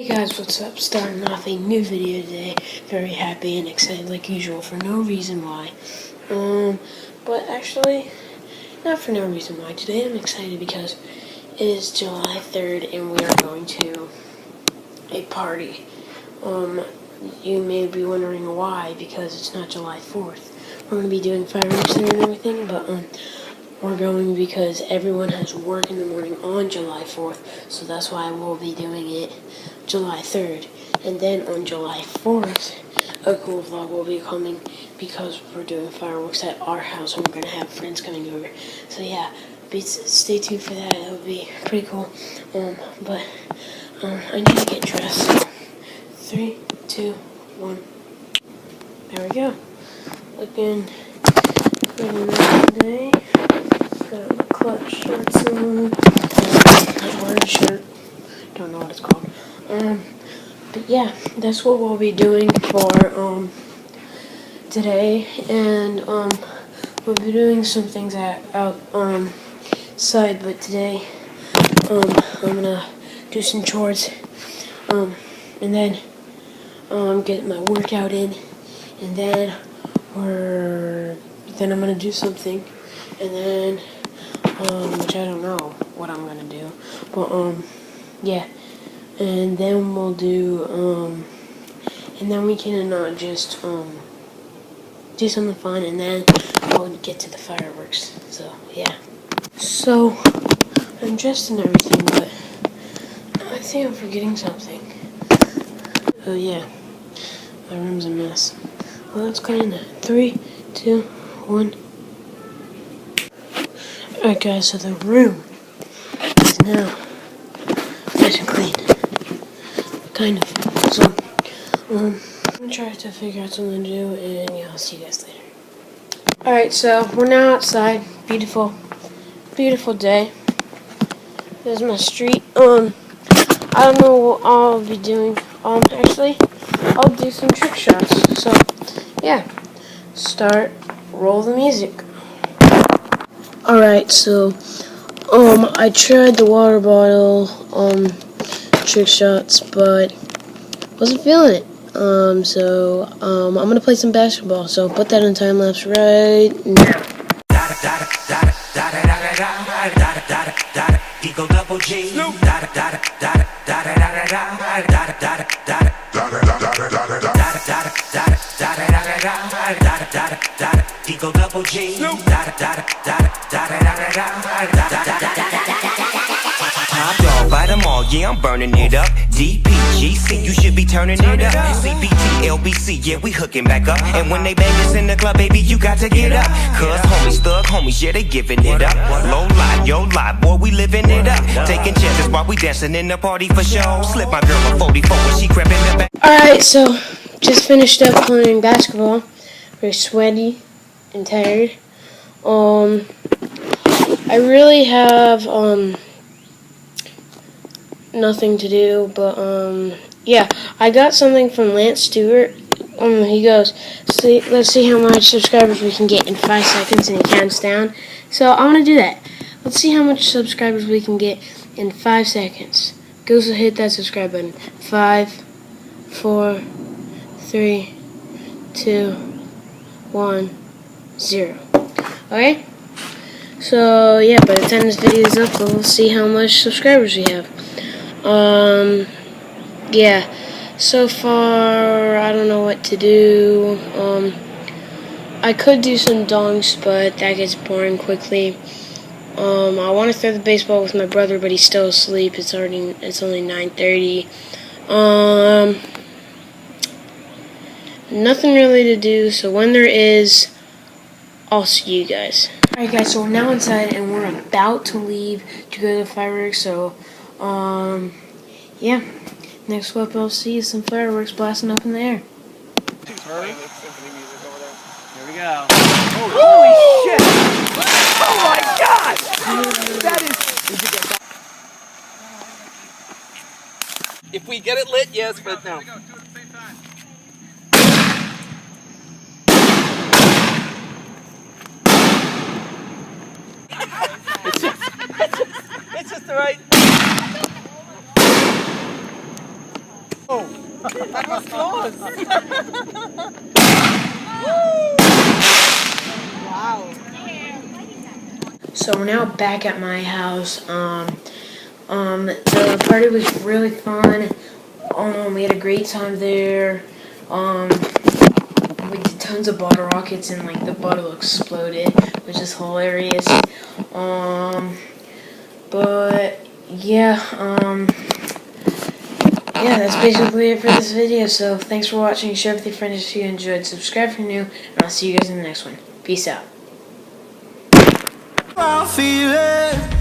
Hey guys, what's up? Starting off a new video today. Very happy and excited like usual for no reason why. But actually, not for no reason why. Today I'm excited because it is July 3rd and we are going to a party. You may be wondering why, because it's not July 4th. We're going to be doing fireworks there and everything, but we're going because everyone has work in the morning on July 4th, so that's why we'll be doing it July 3rd. And then on July 4th, a cool vlog will be coming because we're doing fireworks at our house and we're going to have friends coming over. So yeah, stay tuned for that. It'll be pretty cool. I need to get dressed. So 3, 2, 1. There we go. Looking pretty nice today. Got my clutch shirts on. My orange shirt. Don't know what it's called. But yeah, that's what we'll be doing for today, and we'll be doing some things outside. But today, I'm gonna do some chores, and then get my workout in, and then I'm gonna do something, and then which I don't know what I'm gonna do, but yeah. And then we'll do, and then we can just do something fun, and then we'll get to the fireworks. So yeah. So I'm dressed and everything, but I think I'm forgetting something. Oh yeah, my room's a mess. Well, let's go in there. 3, 2, 1. Alright guys, so the room is now nice and clean. Kind of. So, I'm gonna try to figure out something to do, and yeah, I'll see you guys later. Alright, so we're now outside. Beautiful, beautiful day. There's my street. I don't know what I'll be doing. Actually, I'll do some trick shots. So, yeah. Roll the music. Alright, so, I tried the water bottle, trick shots, but wasn't feeling it. So I'm gonna play some basketball. So put that in time lapse right now. Top dog, buy them all, yeah, I'm burning it up. DPGC, you should be turning it up. CBT, LBC, yeah, we hooking back up. And when they bang us in the club, baby, you got to get up. Cause homies, thug homies, yeah, they giving it up. Low life, yo life, boy, we living it up. Taking chances while we dancing in the party for show. Slip my girl a 44 when she crept in the back. Alright, so just finished up playing basketball. Very sweaty and tired. I really have nothing to do, but yeah, I got something from Lance Stewart. He goes, let's see how much subscribers we can get in 5 seconds, and he counts down. So I want to do that. Let's see how much subscribers we can get in 5 seconds. Go hit that subscribe button. 5, 4, 3, 2, 1, 0. Okay? So yeah, by the time this video is up, we'll see how much subscribers we have. Yeah, so far I don't know what to do. I could do some donks, but that gets boring quickly. I want to throw the baseball with my brother, but he's still asleep. It's only 9:30. Nothing really to do, so when there is, I'll see you guys. Alright guys, so we're now inside and we're about to leave to go to the fireworks, so yeah. Next up I'll see you some fireworks blasting up in the air. Here we go. Oh, holy shit! Oh my god! That is... If we get it lit, yes, but no. It's just the right... That was close. Wow. So we're now back at my house. The party was really fun. We had a great time there. We did tons of bottle rockets and like the bottle exploded, which is hilarious. But yeah, yeah, that's basically it for this video. So thanks for watching. Share with your friends if you enjoyed. Subscribe if you're new, and I'll see you guys in the next one. Peace out. I feel it.